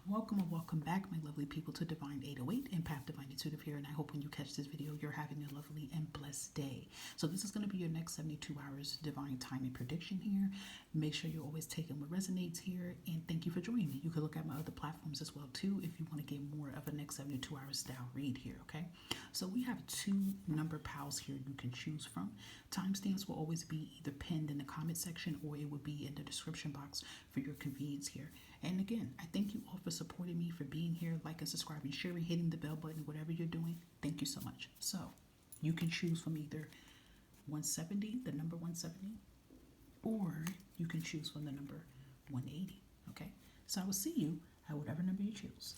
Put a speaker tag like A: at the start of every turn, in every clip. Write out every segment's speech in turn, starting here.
A: Welcome or welcome back, my lovely people, to Divine 808 and Path Divine Intuitive here. And I hope when you catch this video, you're having a lovely and blessed day. So this is going to be your next 72 hours divine timing prediction here. Make sure you're always taking what resonates here. And thank you for joining me. You can look at my other platforms as well, too, if you want to get more of a next 72 hours style read here, okay? So we have two number pals here you can choose from. Timestamps will always be either pinned in the comment section or it will be in the description box for your convenience here. And again, I thank you all for supporting me, for being here, liking, subscribing, sharing, hitting the bell button, whatever you're doing. Thank you so much. So you can choose from either 170, the number 170, or you can choose from the number 180. Okay? So I will see you at whatever number you choose.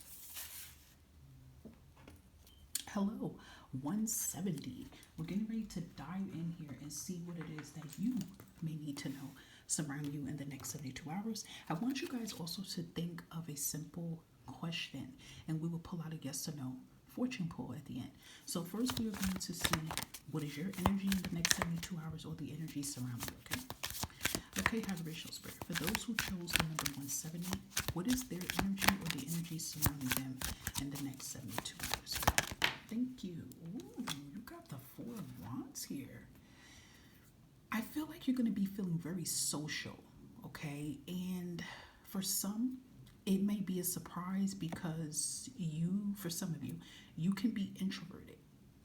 A: Hello, 170. We're getting ready to dive in here and see what it is that you may need to know surround you in the next 72 hours. I want you guys also to think of a simple question, and we will pull out a yes or no fortune pull at the end. So first we are going to see what is your energy in the next 72 hours or the energy surrounding you, okay? Okay, high vibrational spirit. For those who chose the number 170, what is their energy or the energy surrounding them in the next 72 hours? Thank you. Ooh, you got the Four of Wands here. I feel like you're going to be feeling very social, okay? And for some, it may be a surprise because for some of you, you can be introverted.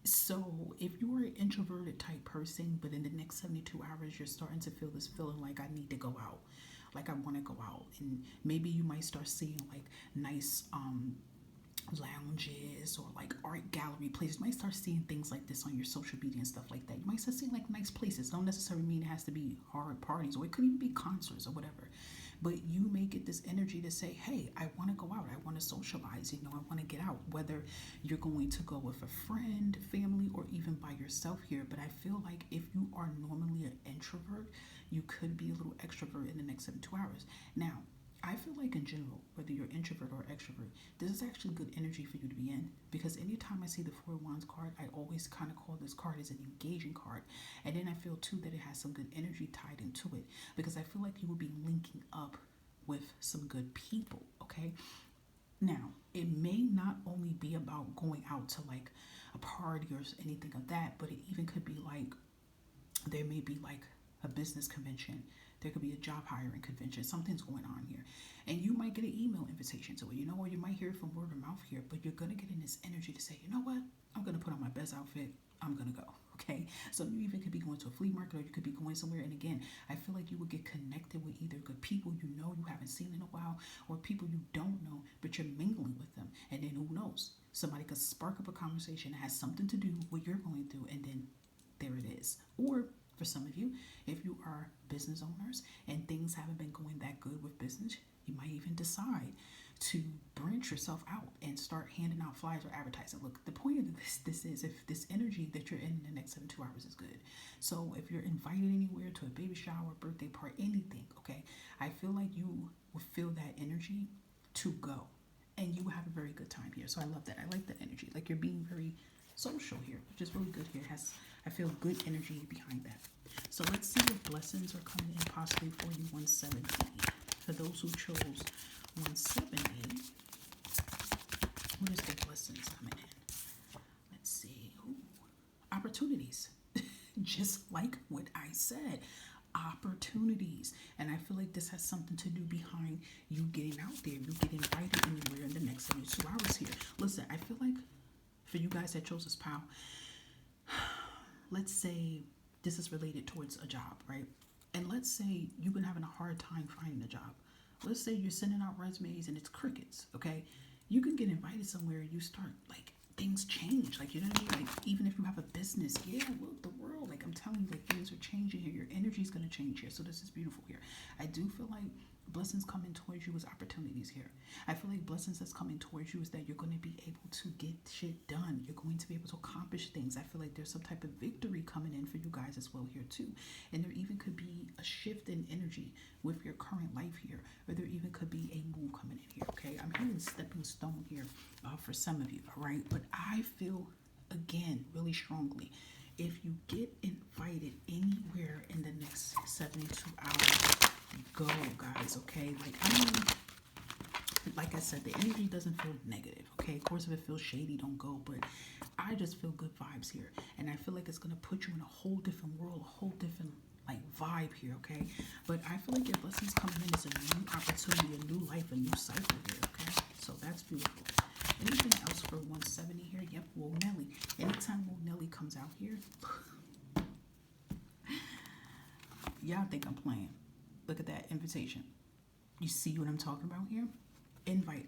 A: So if you are an introverted type person, but in the next 72 hours, you're starting to feel this feeling like I need to go out, like I want to go out. And maybe you might start seeing like nice, lounges or like art gallery places. You might start seeing things like this on your social media and stuff like that. You might start seeing like nice places. Don't necessarily mean it has to be hard parties, or it could even be concerts or whatever. But you may get this energy to say, hey, I want to go out. I want to socialize. I want to get out. Whether you're going to go with a friend, family, or even by yourself here. But I feel like if you are normally an introvert, you could be a little extrovert in the next 72 hours. Now, I feel like in general, whether you're introvert or extrovert, this is actually good energy for you to be in, because anytime I see the Four of Wands card, I always kind of call this card as an engaging card. And then I feel too that it has some good energy tied into it, because I feel like you will be linking up with some good people, okay? Now, it may not only be about going out to like a party or anything of that, but it even could be like, there may be like a business convention. There could be a job hiring convention. Something's going on here. And you might get an email invitation to it, or you might hear it from word of mouth here, but you're going to get in this energy to say, you know what? I'm going to put on my best outfit. I'm going to go. Okay. So you even could be going to a flea market, or you could be going somewhere. And again, I feel like you will get connected with either good people you haven't seen in a while, or people you don't know, but you're mingling with them. And then who knows? Somebody could spark up a conversation that has something to do with what you're going through. And then there it is. Or for some of you, if you are business owners and things haven't been going that good with business, you might even decide to branch yourself out and start handing out flyers or advertising. Look, the point of this is, if this energy that you're in the next 72 hours is good. So if you're invited anywhere to a baby shower, birthday party, anything, okay, I feel like you will feel that energy to go. And you will have a very good time here. So I love that. I like that energy. Like you're being very social here, which is really good here. I feel good energy behind that. So let's see what blessings are coming in possibly for you, 170. For those who chose 170, what is the blessings coming in? Let's see. Ooh, opportunities. Just like what I said. Opportunities. And I feel like this has something to do behind you getting out there. You get invited anywhere in the next 72 hours here. Listen, I feel like for you guys that chose this pal, let's say this is related towards a job, right? And let's say you've been having a hard time finding a job. Let's say you're sending out resumes and it's crickets, okay? You can get invited somewhere and you start, like, things change. Like, you know what I mean? Like, even if you have a business, look, the world, like, I'm telling you, like, things are changing here. Your energy is going to change here. So this is beautiful here. I do feel like blessings coming towards you is opportunities here. I feel like blessings that's coming towards you is that you're going to be able to get shit done. You're going to be able to accomplish things. I feel like there's some type of victory coming in for you guys as well here too. And there even could be a shift in energy with your current life here, or there even could be a move coming in here. Okay, I'm hearing stepping stone here for some of you. All right, but I feel again really strongly, if you get invited anywhere in the next 72 hours, go, guys. Okay, like, I mean, Like I said, the energy doesn't feel negative, okay? Of course, if it feels shady, don't go, but I just feel good vibes here. And I feel like it's gonna put you in a whole different world, a whole different like vibe here, okay? But I feel like your blessings coming in is a new opportunity, a new life, a new cycle here, okay? So that's beautiful. Anything else for 170 here? Yep, Whoa Nelly. Anytime Whoa Nelly comes out here, y'all think I'm playing. Look at that invitation. You see what I'm talking about here? Invite.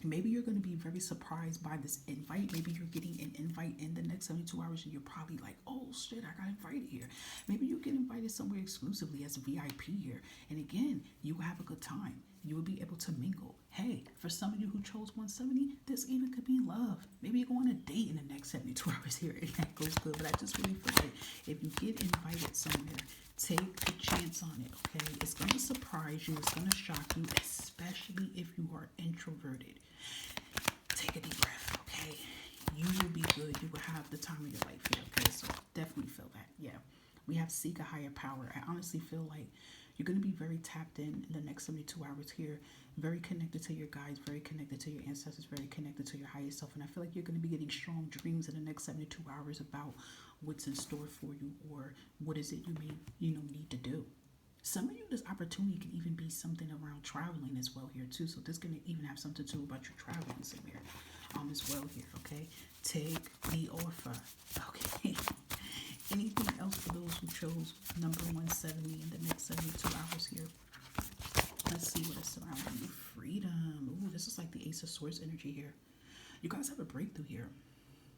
A: Maybe you're going to be very surprised by this invite. Maybe you're getting an invite in the next 72 hours and you're probably like, oh shit, I got invited here. Maybe you get invited somewhere exclusively as a VIP here. And again, you will have a good time. You will be able to mingle. Hey, for some of you who chose 170, this even could be love. Maybe you go on a date in the next 72 hours here and that goes good. But I just really feel like if you get invited somewhere, take a chance on it, okay? It's going to surprise you. It's going to shock you, especially if you are introverted. Take a deep breath, okay? You will be good. You will have the time of your life here, okay? So definitely feel that. Yeah. We have seek a higher power. I honestly feel like you're going to be very tapped in the next 72 hours here. Very connected to your guides, very connected to your ancestors, very connected to your highest self. And I feel like you're going to be getting strong dreams in the next 72 hours about what's in store for you or what is it you may, need to do. Some of you, this opportunity can even be something around traveling as well here too. So this can even have something to do about your traveling somewhere as well here, okay? Take the offer, okay? Anything else for those who chose number 170 in the next 72 hours here? Let's see what is surrounding you. Freedom. Ooh, this is like the Ace of Swords energy here. You guys have a breakthrough here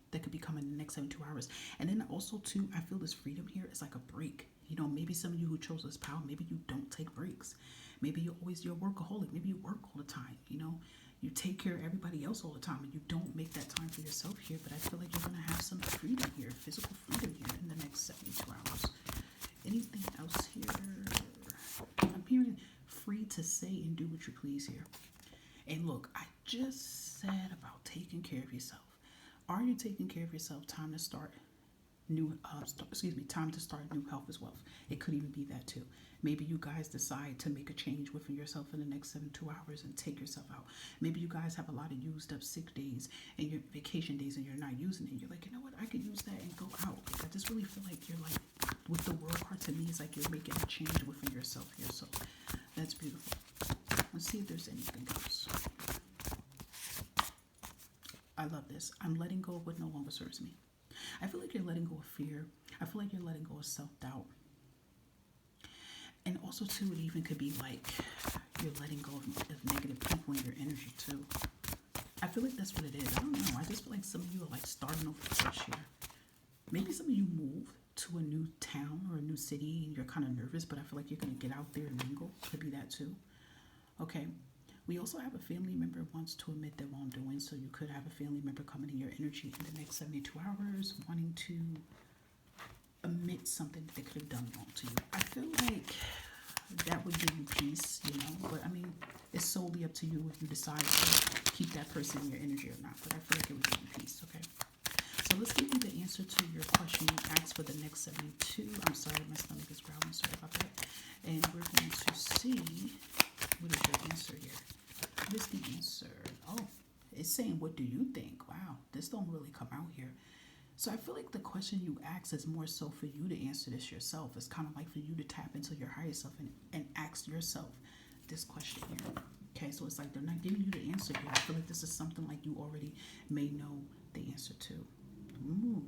A: that could be coming in the next 72 hours. And then also too, I feel this freedom here is like a break. Maybe some of you who chose this power, maybe you don't take breaks. Maybe you're a workaholic. Maybe you work all the time, You take care of everybody else all the time and you don't make that time for yourself here. But I feel like you're going to have some freedom here, physical freedom here in the next 72 hours. Anything else here? I'm hearing free to say and do what you please here. And look, I just said about taking care of yourself. Are you taking care of yourself? Time to start time to start new health as well. It could even be that too. Maybe you guys decide to make a change within yourself in the next 72 hours and take yourself out. Maybe you guys have a lot of used up sick days and your vacation days and you're not using it. You're like, you know what? I could use that and go out. Like, I just really feel like you're like, with the world card to me, it's like you're making a change within yourself here. So that's beautiful. Let's see if there's anything else. I love this. I'm letting go of what no longer serves me. I feel like you're letting go of fear. I feel like you're letting go of self-doubt. And also, too, it even could be like you're letting go of negative people in your energy, too. I feel like that's what it is. I don't know. I just feel like some of you are like starting over fresh here. Maybe some of you moved to a new town or a new city and you're kind of nervous, but I feel like you're going to get out there and mingle. Could be that, too. Okay. We also have a family member wants to admit their wrongdoing, so you could have a family member coming in your energy in the next 72 hours wanting to admit something that they could have done wrong to you. I feel like that would give you peace, but I mean, it's solely up to you if you decide to keep that person in your energy or not, but I feel like it would give you peace, okay? So let's give you the answer to your question you asked for the next 72. I'm sorry, my stomach is growling, sorry about that. And we're going to see what is your answer here. What is the answer? Oh, it's saying, what do you think? Wow, this don't really come out here. So I feel like the question you ask is more so for you to answer this yourself. It's kind of like for you to tap into your higher self and ask yourself this question here. Okay, so it's like they're not giving you the answer here. I feel like this is something like you already may know the answer to. Ooh.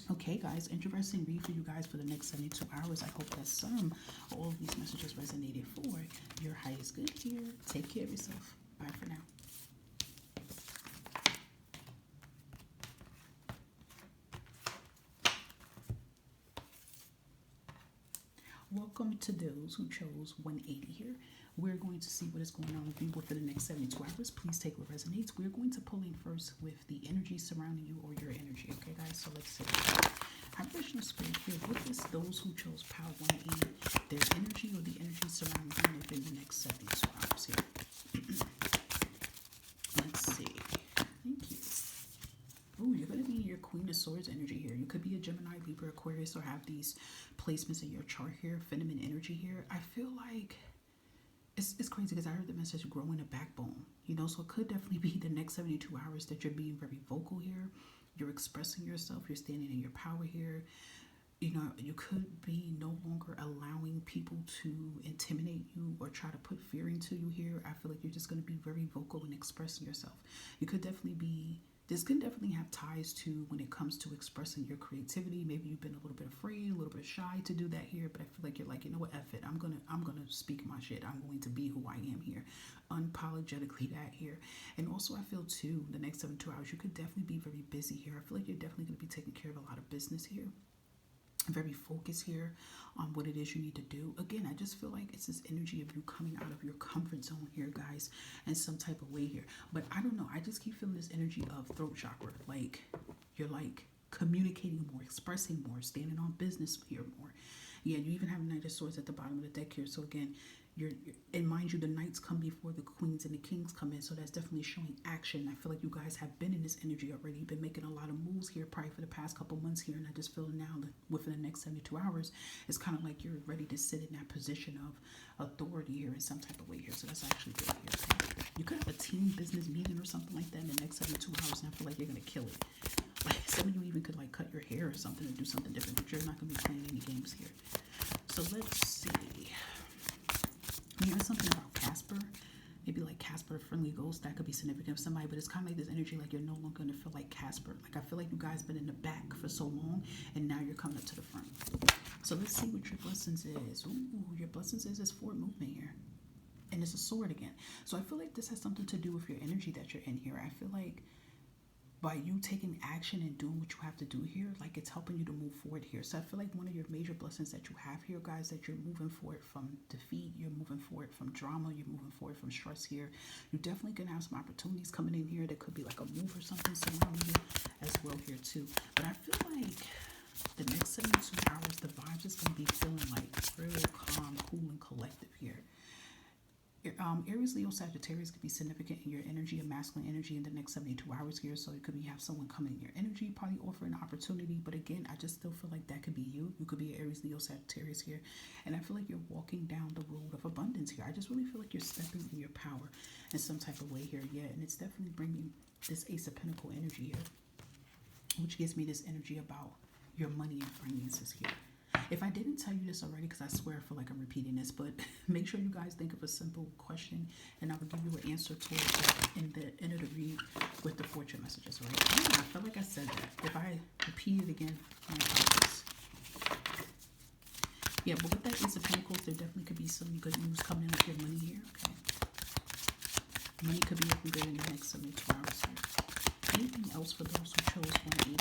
A: Okay, guys, interesting read for you guys for the next 72 hours. I hope that all of these messages resonated for your highest good here. Take care of yourself. Bye for now. Welcome to those who chose 180 here. We're going to see what is going on with you for the next 72 hours. Please take what resonates. We're going to pull in first with the energy surrounding you or your energy. Okay, guys? So let's see. Vibration spirit here. What is those who chose power 180, their energy or the energy surrounding them within the next 72 hours here? Let's see. Thank you. Ooh, you're going to be your Queen of Swords energy here. You could be a Gemini, Libra, Aquarius, or have these placements in your chart here, feminine energy here. I feel like it's crazy because I heard the message growing a backbone, you know, so it could definitely be the next 72 hours that you're being very vocal here. You're expressing yourself, you're standing in your power here. You know, you could be no longer allowing people to intimidate you or try to put fear into you here. I feel like you're just going to be very vocal and expressing yourself. You could definitely be, this can definitely have ties to when it comes to expressing your creativity. Maybe you've been a little bit afraid, a little bit shy to do that here, but I feel like you're like, you know what, F it. I'm gonna speak my shit. I'm going to be who I am here. Unapologetically that here. And also I feel too, the next 72 hours, you could definitely be very busy here. I feel like you're definitely gonna be taking care of a lot of business here, very focused here on what it is you need to do. Again, I just feel like it's this energy of you coming out of your comfort zone here, guys, in some type of way here. But I don't know. I just keep feeling this energy of throat chakra. Like you're like communicating more, expressing more, standing on business here more. Yeah, you even have Knight of Swords at the bottom of the deck here. So again, and mind you, the knights come before the queens and the kings come in, so that's definitely showing action. I feel like you guys have been in this energy already. You've been making a lot of moves here probably for the past couple months here, and I just feel now that within the next 72 hours, it's kind of like you're ready to sit in that position of authority here in some type of way here. So that's actually good here. You could have a team business meeting or something like that in the next 72 hours, and I feel like you're gonna kill it. Like some of you even could like cut your hair or something and do something different, but you're not gonna be playing any games here. So let's see. Here's something about Casper. Maybe like Casper, friendly ghost, that could be significant of somebody, but it's kind of like this energy like you're no longer going to feel like Casper. Like I feel like you guys been in the back for so long and now you're coming up to the front. So let's see what your blessings is. Ooh, your blessings is forward movement here. And it's a sword again. So I feel like this has something to do with your energy that you're in here. I feel like by you taking action and doing what you have to do here, like it's helping you to move forward here. So I feel like one of your major blessings that you have here, guys, that you're moving forward from defeat, you're moving forward from drama, you're moving forward from stress here. You're definitely gonna have some opportunities coming in here. That could be like a move or something surrounding you as well here too. But I feel like the next 72 hours, the vibes is gonna be feeling like real calm, cool, and collective here. Aries, Leo, Sagittarius could be significant in your energy, a masculine energy in the next 72 hours here. So it could be have someone coming in your energy, probably offering an opportunity. But again, I just still feel like that could be you. You could be an Aries, Leo, Sagittarius here. And I feel like you're walking down the road of abundance here. I just really feel like you're stepping in your power in some type of way here. Yeah, and it's definitely bringing this Ace of Pentacle energy here, which gives me this energy about your money and finances here. If I didn't tell you this already, because I swear I feel like I'm repeating this, but make sure you guys think of a simple question and I will give you an answer to it in the end of the read with the fortune messages, right? Yeah, I feel like I said that. If I repeat it again, I apologize. Yeah, but with that Ace of Pentacles, there definitely could be some good news coming in with your money here, okay? Money could be looking good in the next 72 hours here. Anything else for those who chose 180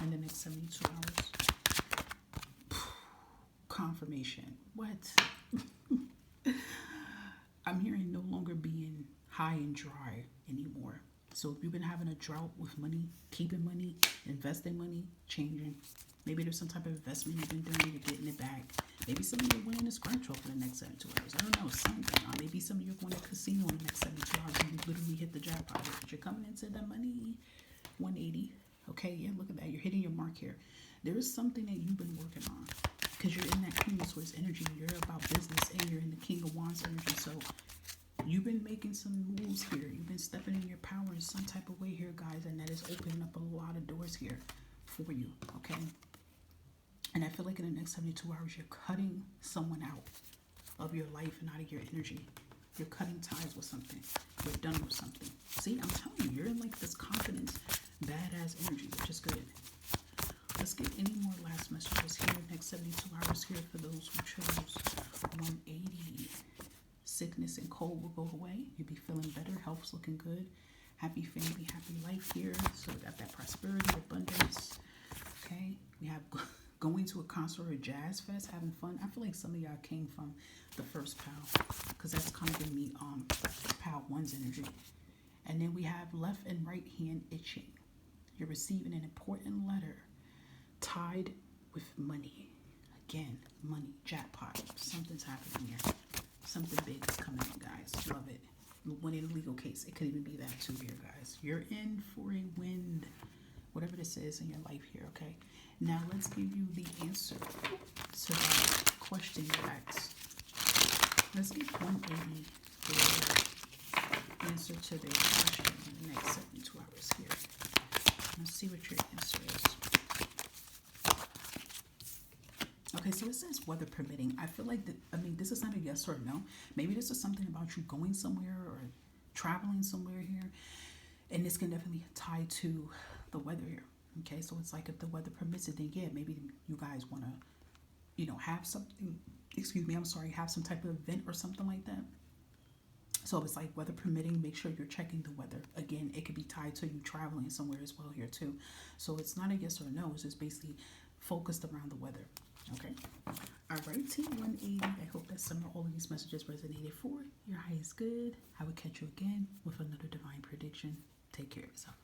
A: in the next 72 hours? Confirmation. What? I'm hearing no longer being high and dry anymore. So if you've been having a drought with money, keeping money, investing money, changing. Maybe there's some type of investment you've been doing, you're getting it back. Maybe some of you are winning a scratch off for the next 72 hours. I don't know, something. Or maybe some of you are going to casino in the next 72 hours and you literally hit the jackpot. But you're coming into the money. 180. Okay, yeah, look at that. You're hitting your mark here. There is something that you've been working on. Because you're in that Queen of Swords energy, you're about business, and you're in the King of Wands energy. So you've been making some moves here. You've been stepping in your power in some type of way here, guys, and that is opening up a lot of doors here for you, okay? And I feel like in the next 72 hours, you're cutting someone out of your life and out of your energy. You're cutting ties with something. You're done with something. See, I'm telling you, you're in like this confidence, badass energy, which is good. Let's get any more last messages here. Next 72 hours here for those who chose 180. Sickness and cold will go away. You'll be feeling better. Health's looking good. Happy family, happy life here. So we got that prosperity, abundance. Okay. We have going to a concert or a jazz fest, having fun. I feel like some of y'all came from the first PAL because that's kind of giving me PAL 1's energy. And then we have left and right hand itching. You're receiving an important letter tied with money. Again, money, jackpot. Something's happening here. Something big is coming in, guys. Love it. Winning a legal case. It could even be that too here, guys. You're in for a win. Whatever this is in your life here, okay? Now let's give you the answer to that question you asked. Let's get 180 for answer to their question in the next 72 hours here. Let's see what your answer is. Okay, so it says weather permitting. I feel like this is not a yes or no. Maybe this is something about you going somewhere or traveling somewhere here, and this can definitely tie to the weather here. Okay, so it's like if the weather permits it, then yeah, maybe you guys want to, have something. Excuse me, I'm sorry, have some type of event or something like that. So if it's like weather permitting, make sure you're checking the weather. Again, it could be tied to you traveling somewhere as well here too. So it's not a yes or no. It's just basically focused around the weather. Okay. All right, Team 180. I hope that some of all of these messages resonated for you. Your high is good. I will catch you again with another divine prediction. Take care of yourself.